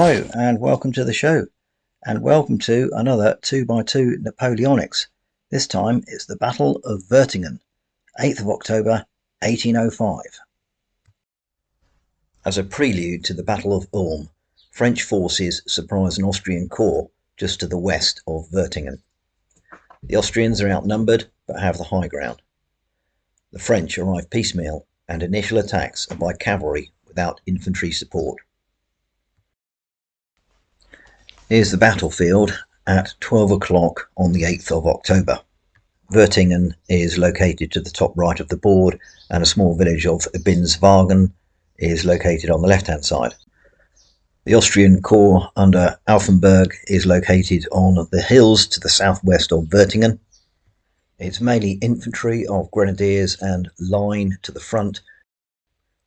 Hello and welcome to the show, and welcome to another 2x2 Napoleonics. This time it's the Battle of Wertingen, 8th of October 1805. As a prelude to the Battle of Ulm, French forces surprise an Austrian corps just to the west of Wertingen. The Austrians are outnumbered but have the high ground. The French arrive piecemeal and initial attacks are by cavalry without infantry support. Here's the battlefield at 12 o'clock on the 8th of October. Wertingen is located to the top right of the board, and a small village of Binswagen is located on the left-hand side. The Austrian Corps under Auffenberg is located on the hills to the southwest of Wertingen. It's mainly infantry of grenadiers and line to the front,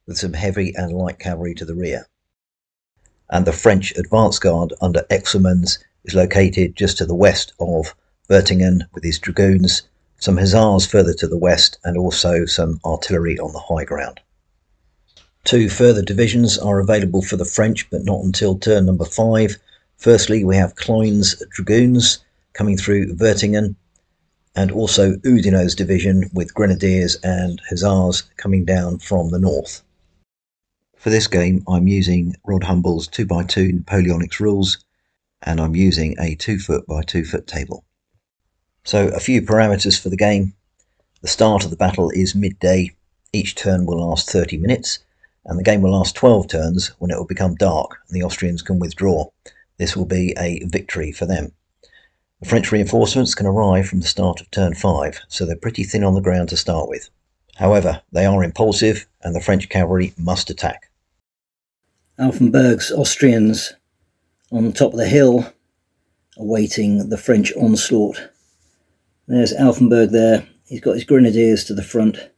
with some heavy and light cavalry to the rear. And the French advance guard under Exelmans is located just to the west of Wertingen with his dragoons, some hussars further to the west, and also some artillery on the high ground. Two further divisions are available for the French, but not until turn number 5. Firstly, we have Klein's dragoons coming through Wertingen, and also Oudinot's division with grenadiers and hussars coming down from the north. For this game, I'm using Rod Humble's 2x2 Napoleonics rules, and I'm using a 2-foot by 2-foot table. So a few parameters for the game. The start of the battle is midday. Each turn will last 30 minutes, and the game will last 12 turns when it will become dark and the Austrians can withdraw. This will be a victory for them. The French reinforcements can arrive from the start of turn 5, so they're pretty thin on the ground to start with. However, they are impulsive, and the French cavalry must attack. Auffenberg's Austrians on the top of the hill awaiting the French onslaught. There's Auffenberg there. He's got his grenadiers to the front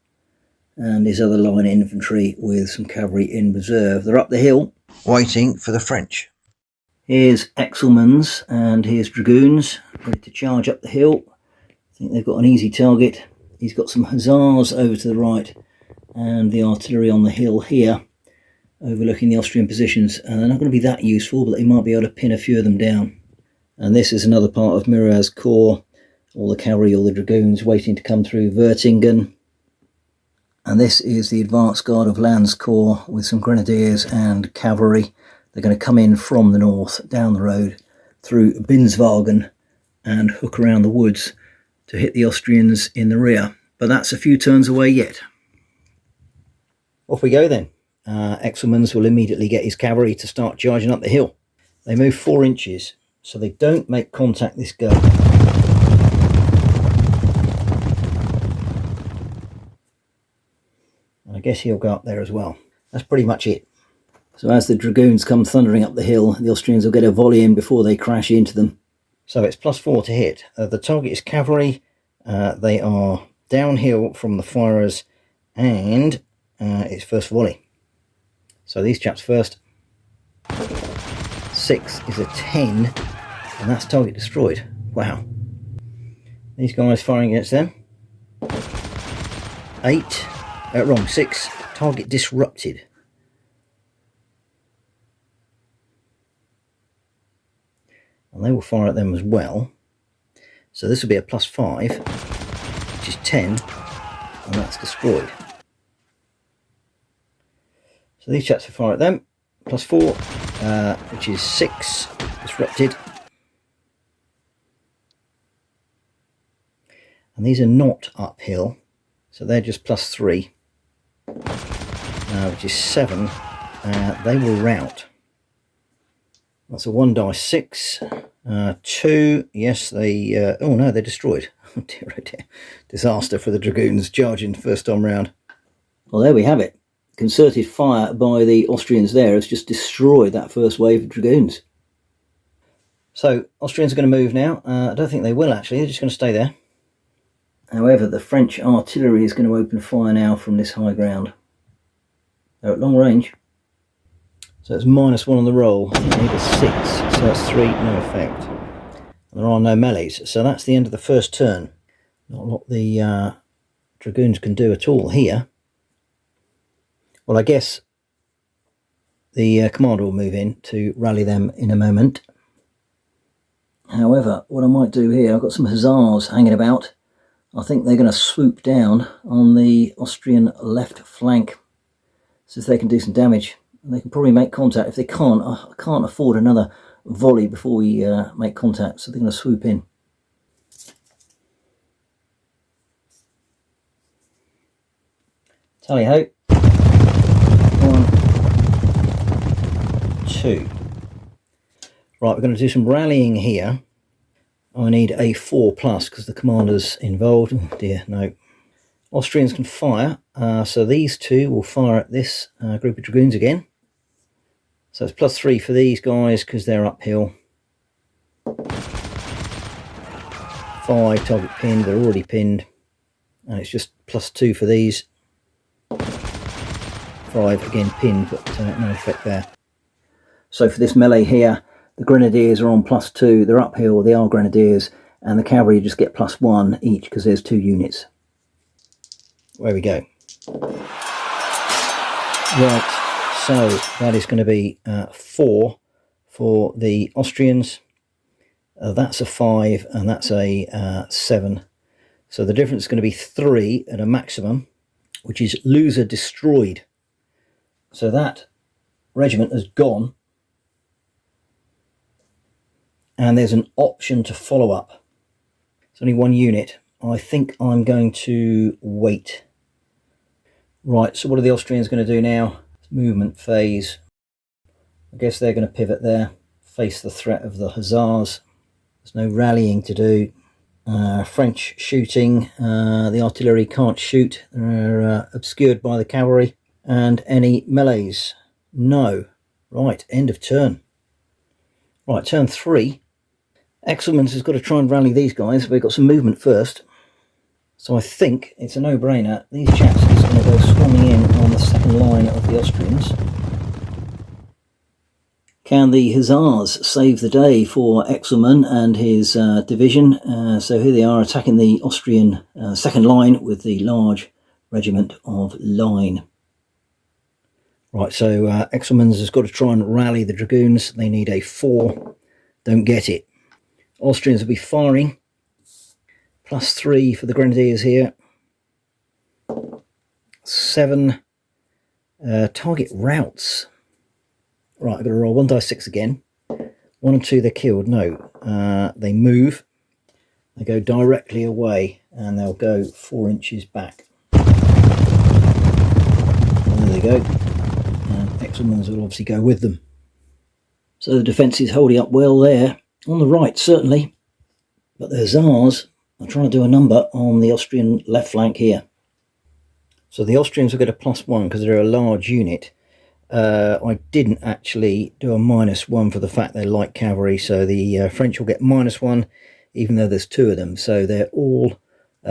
and his other line infantry with some cavalry in reserve. They're up the hill waiting for the French. Here's Exelmans and his dragoons ready to charge up the hill. I think they've got an easy target. He's got some hussars over to the right and the artillery on the hill here, overlooking the Austrian positions, and they're not going to be that useful, but they might be able to pin a few of them down. And this is another part of Murat's corps, all the cavalry, all the dragoons waiting to come through Wertingen. And this is the advance guard of Lannes' corps with some grenadiers and cavalry. They're going to come in from the north, down the road, through Binswagen and hook around the woods to hit the Austrians in the rear. But that's a few turns away yet. Off we go then. Exelmans will immediately get his cavalry to start charging up the hill. They move 4 inches, so they don't make contact this go. And I guess he'll go up there as well. That's pretty much it. So as the dragoons come thundering up the hill, the Austrians will get a volley in before they crash into them. So it's +4 to hit. The target is cavalry. They are downhill from the firers, and it's first volley. So these chaps first. 6 is a 10, and that's target destroyed. Wow. These guys firing against them. 8, wrong, 6, target disrupted. And they will fire at them as well. So this will be a +5, which is 10, and that's destroyed. So these chaps will fire at them, +4, which is 6, disrupted. And these are not uphill, so they're just +3, which is 7. They will rout. That's a 1 dice 6, 2, yes, they, oh no, they're destroyed. Oh dear, disaster for the dragoons charging first time round. Well, there we have it. Concerted fire by the Austrians there has just destroyed that first wave of dragoons. So, Austrians are going to move now. I don't think they will actually, they're just going to stay there. However, the French artillery is going to open fire now from this high ground. They're at long range. So it's -1 on the roll. I need a 6, so that's 3, no effect. And there are no melees, so that's the end of the first turn. Not a lot the dragoons can do at all here. Well, I guess The commander will move in to rally them in a moment. However, what I might do here, I've got some hussars hanging about. I think they're going to swoop down on the Austrian left flank, so if they can do some damage. They can probably make contact. If they can't, I can't afford another volley before we make contact, so they're going to swoop in. Tally ho. 1, 2. Right, we're going to do some rallying here. I need a 4+ because the commander's involved. Oh dear, no. Austrians can fire, so these two will fire at this group of dragoons again. So it's +3 for these guys because they're uphill. 5 target pinned, they're already pinned. And it's just +2 for these. 5 again pinned, but no effect there. So for this melee here, the grenadiers are on +2, they're uphill, they are grenadiers, and the cavalry just get +1 each because there's 2 units. There we go. Right, so that is going to be 4 for the Austrians. That's a 5 and that's a 7. So the difference is going to be 3 at a maximum, which is loser destroyed. So that regiment has gone. And there's an option to follow up. It's only 1 unit. I think I'm going to wait. Right, so what are the Austrians going to do now? Movement phase. I guess they're going to pivot there, face the threat of the hussars. There's no rallying to do. French shooting. The artillery can't shoot. They're obscured by the cavalry. And any melees? No. Right, end of turn. Right, turn 3. Excelmans has got to try and rally these guys. We've got some movement first. So I think it's a no-brainer. These chaps are just going to go swarming in on the second line of the Austrians. Can the hussars save the day for Excelman and his division? So here they are attacking the Austrian second line with the large regiment of line. Right, so Excelmans has got to try and rally the dragoons. They need a 4. Don't get it. Austrians will be firing. +3 for the grenadiers here. 7. Target routes. Right, I've got to roll 1 dice 6 again. 1 and 2 they're killed. No, they move. They go directly away and they'll go 4 inches back. There they go. And Excelmans will obviously go with them. So the defence is holding up well there. On the right, certainly. But the hussars are trying to do a number on the Austrian left flank here. So the Austrians will get a +1 because they're a large unit. I didn't actually do a -1 for the fact they're light cavalry. So the French will get -1, even though there's 2 of them. So they're all...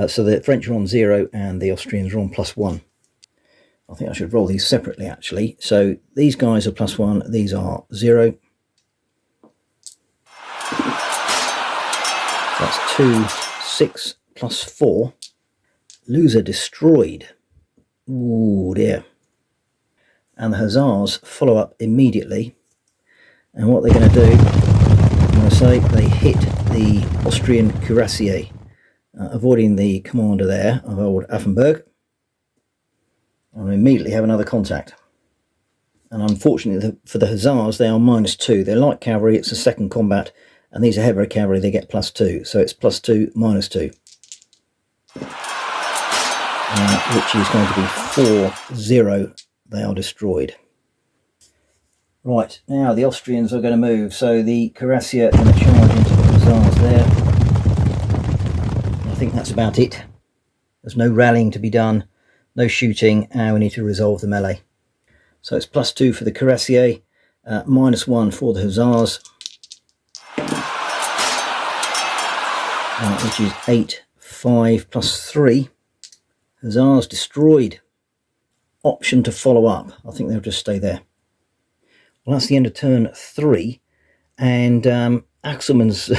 so the French are on 0 and the Austrians are on +1. I think I should roll these separately, actually. So these guys are +1, these are 0. That's 2, 6 +4. Loser destroyed. Ooh dear. And the hussars follow up immediately. And what they're going to do, I'm going to say, they hit the Austrian cuirassier, avoiding the commander there of old Affenberg. And immediately have another contact. And unfortunately for the hussars, they are -2. They're light cavalry, it's a second combat. And these are heavy cavalry, they get +2. So it's +2, -2. Which is going to be 4-0. They are destroyed. Right, now the Austrians are going to move. So the cuirassier are going to charge into the hussars there. I think that's about it. There's no rallying to be done. No shooting. And we need to resolve the melee. So it's +2 for the cuirassier. -1 for the hussars. Which is 8, 5 +3. Hussars destroyed. Option to follow up. I think they'll just stay there. Well, that's the end of turn 3. And Axelman's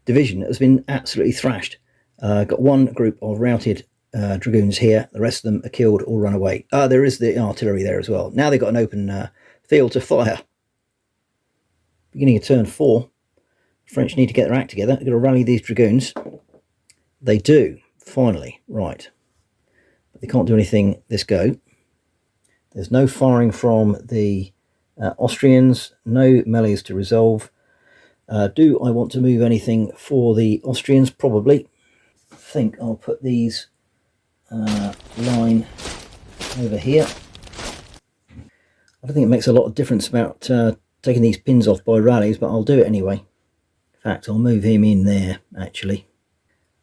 division has been absolutely thrashed. Got 1 group of routed dragoons here. The rest of them are killed or run away. There is the artillery there as well. Now they've got an open field to fire. Beginning of turn 4. The French need to get their act together. They're going to rally these dragoons. They do, finally. Right. But they can't do anything this go. There's no firing from the Austrians. No melees to resolve. Do I want to move anything for the Austrians? Probably. I think I'll put these line over here. I don't think it makes a lot of difference about taking these pins off by rallies, but I'll do it anyway. In fact, I'll move him in there, actually.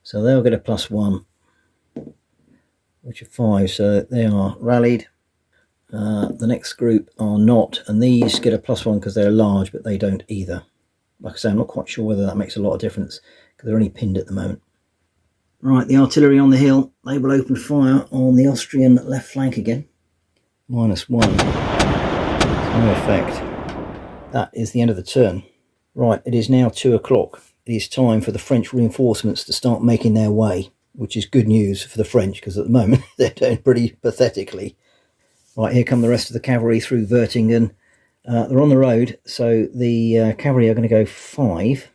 So they'll get a +1, which are 5, so they are rallied. The next group are not, and these get a +1 because they're large, but they don't either. Like I say, I'm not quite sure whether that makes a lot of difference because they're only pinned at the moment. Right, the artillery on the hill, they will open fire on the Austrian left flank again. -1. No effect. That is the end of the turn. Right, it is now 2 o'clock. It is time for the French reinforcements to start making their way, which is good news for the French because at the moment they're doing pretty pathetically. Right, here come the rest of the cavalry through Wertingen. They're on the road, so the cavalry are going to go 5.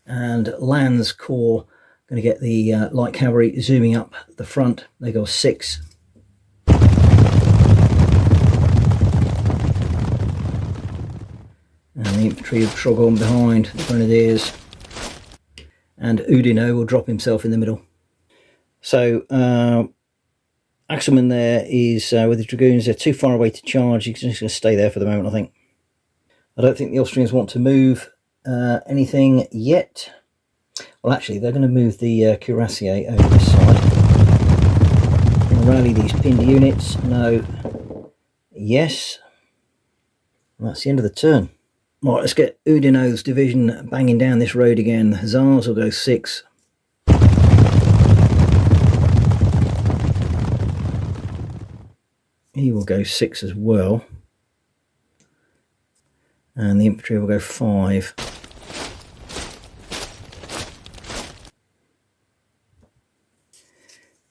And Lannes Corps going to get the light cavalry zooming up the front. They go 6. And the infantry will trog on behind the grenadiers. And Oudinot will drop himself in the middle. So Axelman there is with the dragoons. They're too far away to charge. He's just going to stay there for the moment, I think. I don't think the Austrians want to move anything yet. Well, actually, they're going to move the cuirassier over this side. Going to rally these pinned units. No. Yes. And that's the end of the turn. Right, let's get Oudinot's division banging down this road again. The Hussars will go 6. He will go 6 as well. And the infantry will go 5.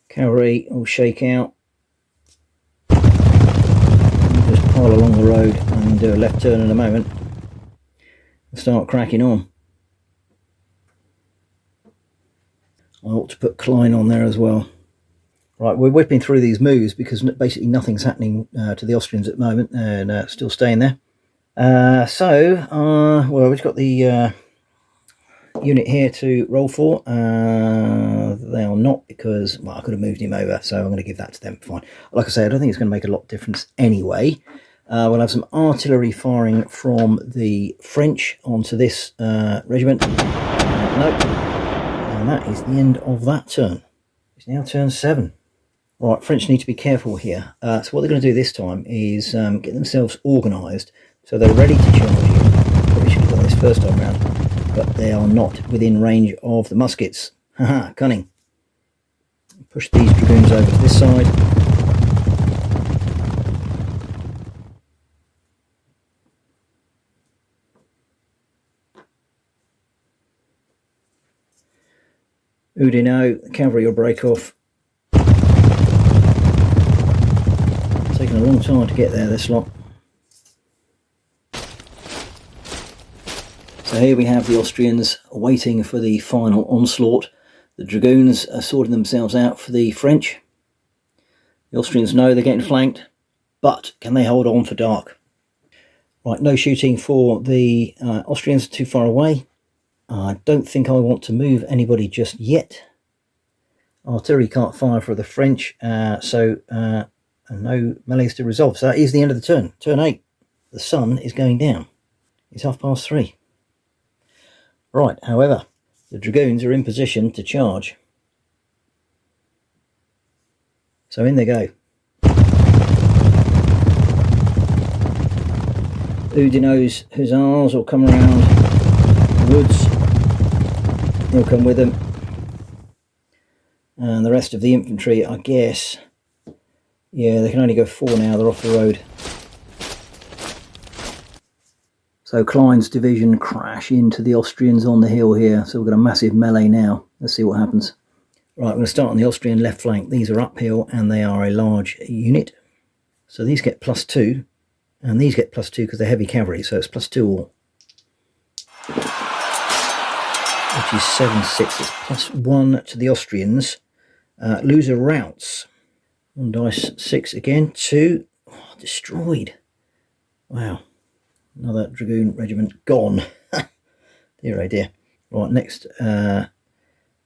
Cavalry will shake out. Just pile along the road and do a left turn in a moment. Start cracking on. I ought to put Klein on there as well. Right, we're whipping through these moves because basically nothing's happening to the Austrians at the moment, and still staying there. Well, we've got the unit here to roll for. They are not because, well, I could have moved him over, so I'm going to give that to them. Fine. Like I say, I don't think it's going to make a lot of difference anyway. We'll have some artillery firing from the French onto this regiment. No. And that is the end of that turn. It's now turn 7. Right, French need to be careful here. So what they're going to do this time is get themselves organised so they're ready to charge in. Probably should have done this first time round, but they are not within range of the muskets. Haha, cunning. Push these dragoons over to this side. Oudinot, the cavalry will break off. Taking a long time to get there, this lot. So here we have the Austrians waiting for the final onslaught. The dragoons are sorting themselves out for the French. The Austrians know they're getting flanked, but can they hold on for dark? Right, no shooting for the Austrians, too far away. I don't think I want to move anybody just yet. Artillery can't fire for the French, so no melees to resolve. So that is the end of the turn. Turn 8. The sun is going down. It's 3:30. Right, however, the dragoons are in position to charge. So in they go. Oudinot's hussars will come around the woods. He'll come with them. And the rest of the infantry, I guess, yeah, they can only go 4 now, they're off the road. So Klein's division crash into the Austrians on the hill here. So we've got a massive melee now. Let's see what happens. Right, I'm going to start on the Austrian left flank. These are uphill and they are a large unit. So these get +2 and these get +2 because they're heavy cavalry. So it's +2 all. Which is 7-6. It's +1 to the Austrians. Loser routs. 1 dice 6 again. 2. Oh, destroyed. Wow. Another dragoon regiment gone. Dear oh dear. Right, next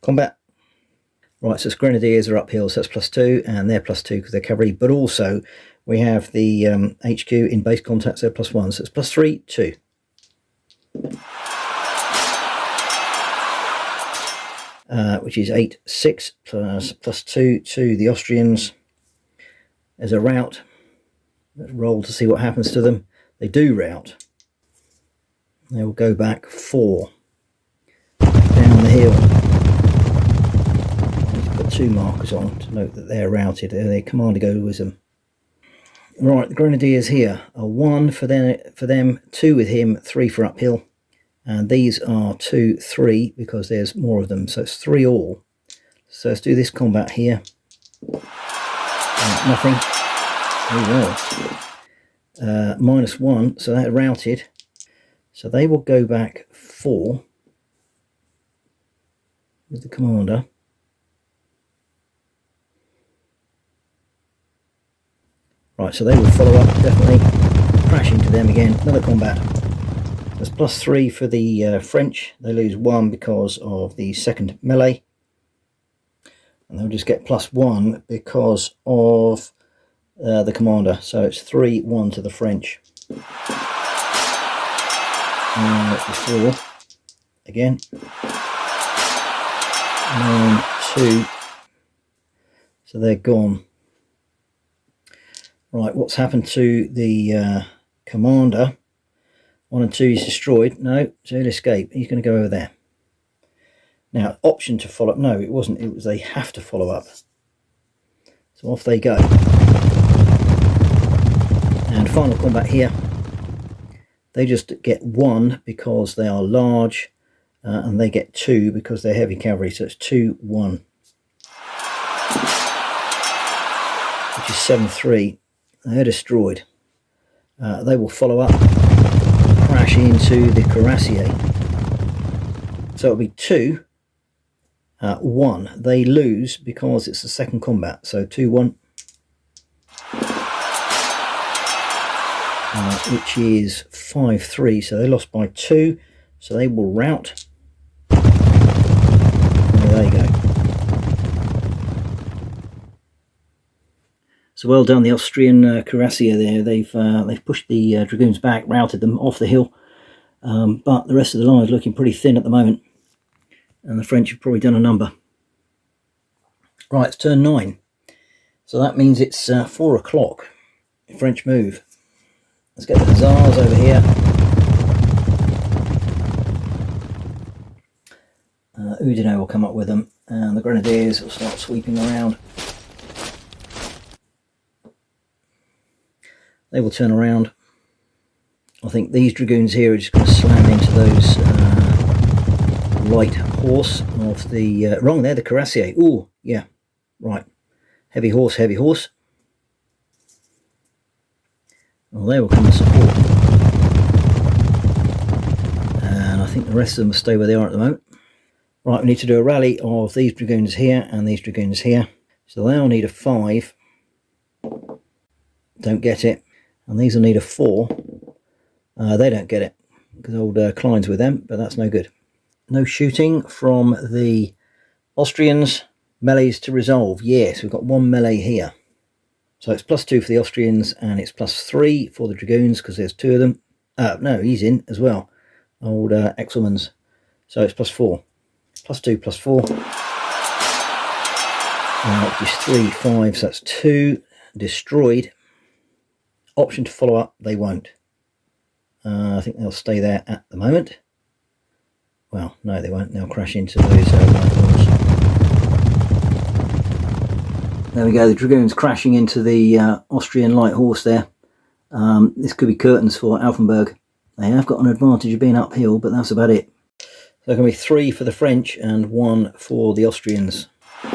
combat. Right, so grenadiers are uphill, so that's +2, and they're +2 because they're cavalry. But also we have the HQ in base contact, so +1, so it's +3, 2. Which is 8-6 +2 to the Austrians. There's a rout. Let's roll to see what happens to them. They do rout. They will go back 4 down the hill. Let's put 2 markers on to note that they're routed. Their commander goes with them. Right, the grenadiers here are 1 for them, 2 with him, 3 for uphill. And these are 2, 3 because there's more of them, so it's 3 all. So let's do this combat here. Nothing. Oh well. -1, so they're routed. So they will go back 4 with the commander. Right, so they will follow up, definitely. Crash into them again. Another combat. There's +3 for the French. They lose 1 because of the second melee. And they'll just get +1 because of the commander. So it's 3-1 to the French. 4 again. 9-2. So they're gone. Right, what's happened to the commander? 1 and 2 is destroyed. No, so he'll escape. He's going to go over there. Now, option to follow up. No, it wasn't. It was they have to follow up. So off they go. And final combat here. They just get 1 because they are large. And they get 2 because they're heavy cavalry. So it's 2-1. Which is 7-3. They're destroyed. They will follow up. Crash into the cuirassier. So it'll be 2, 1. They lose because it's the second combat. So 2-1. Which is 5-3. So they lost by 2. So they will rout. There you go. So well done, the Austrian cuirassier there. They've pushed the dragoons back, routed them off the hill, but the rest of the line is looking pretty thin at the moment, and the French have probably done a number. Right, it's turn 9, so that means it's 4 o'clock. French move. Let's get the hussars over here. Oudinot will come up with them, and the grenadiers will start sweeping around. They will turn around. I think these dragoons here are just going to slam into those light horse of the... wrong there, the cuirassier. Oh, yeah, right. Heavy horse, heavy horse. Well, they will come to support them. And I think the rest of them will stay where they are at the moment. Right, we need to do a rally of these dragoons here and these dragoons here. So they'll need a 5. Don't get it. And these will need a 4. They don't get it because old Klein's with them, but that's no good. No shooting from the Austrians. Melees to resolve. Yes, we've got 1 melee here. So it's +2 for the Austrians and it's +3 for the dragoons because there's 2 of them. No, he's in as well. Old Exelmans. So it's +4. +2, +4. Which is 3, 5. So that's 2 destroyed. Option to follow up, they won't. I think they'll stay there at the moment. Well, no, they won't. They'll crash into those light horse. There we go. The dragoons crashing into the Austrian light horse there. This could be curtains for Alfenberg. They have got an advantage of being uphill, but that's about it. So there can be 3 for the French and 1 for the Austrians. So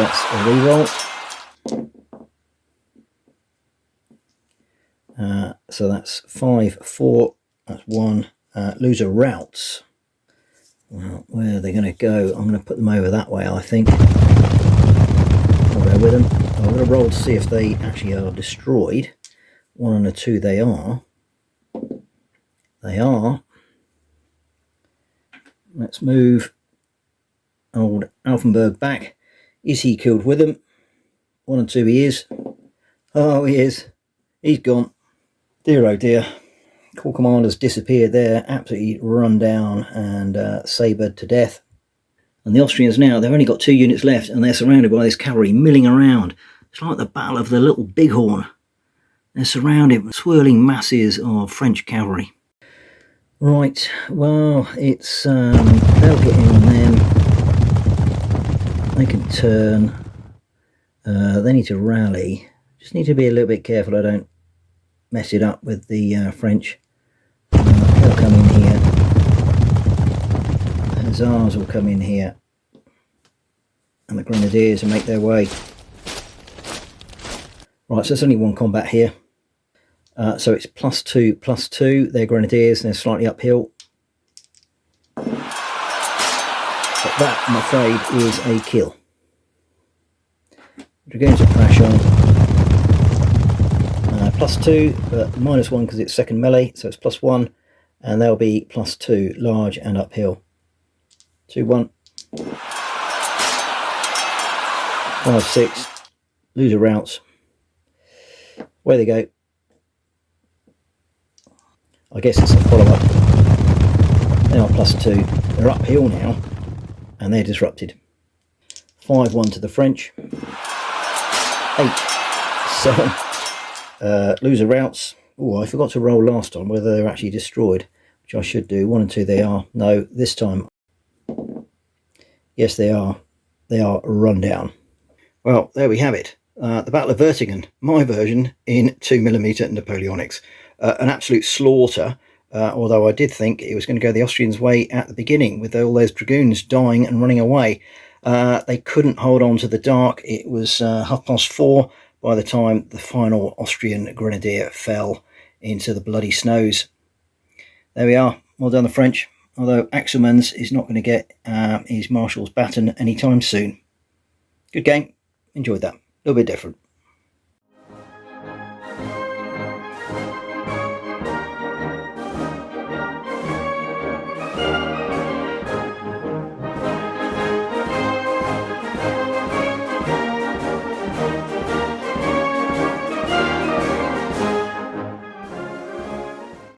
that's a reroll. So that's 5, 4, that's 1. Loser routes. Well, where are they going to go? I'm going to put them over that way, I think. I'll go with them. I'm going to roll to see if they actually are destroyed. 1 and a 2 they are. They are. Let's move old Alfenberg back. Is he killed with them? 1 and 2 he is. Oh, he is. He's gone. Dear oh dear. Corps commander's disappeared there, absolutely run down and sabred to death. And the Austrians now, they've only got 2 units left and they're surrounded by this cavalry milling around. It's like the Battle of the Little Bighorn. They're surrounded with swirling masses of French cavalry. Right, well, it's they'll get in on them. They can turn. They need to rally. Just need to be a little bit careful I don't mess it up with the French. They'll come in here. The Hussars will come in here. And the Grenadiers will make their way. Right, so there's only 1 combat here. So it's +2, +2. They're Grenadiers and they're slightly uphill. But that, I'm afraid, is a kill. Dragoons will crash on. +2, but -1 because it's second melee, so it's +1. And they'll be +2, large and uphill. 2, 1. 5, 6. Loser routes. Away they go. I guess it's a follow-up. They are +2. They're uphill now, and they're disrupted. 5, 1 to the French. 8, 7. Loser routes. Oh, I forgot to roll last time whether they're actually destroyed, which I should do. 1 and 2 they are. No, this time. Yes, they are. They are run down. Well, there we have it. The Battle of Wertingen, my version in 2mm Napoleonics. An absolute slaughter, although I did think it was going to go the Austrians' way at the beginning with all those dragoons dying and running away. They couldn't hold on to the dark. It was 4:30 by the time the final Austrian grenadier fell into the bloody snows. There we are. Well done, the French. Although Axelmans is not going to get his marshal's baton anytime soon. Good game. Enjoyed that. A little bit different.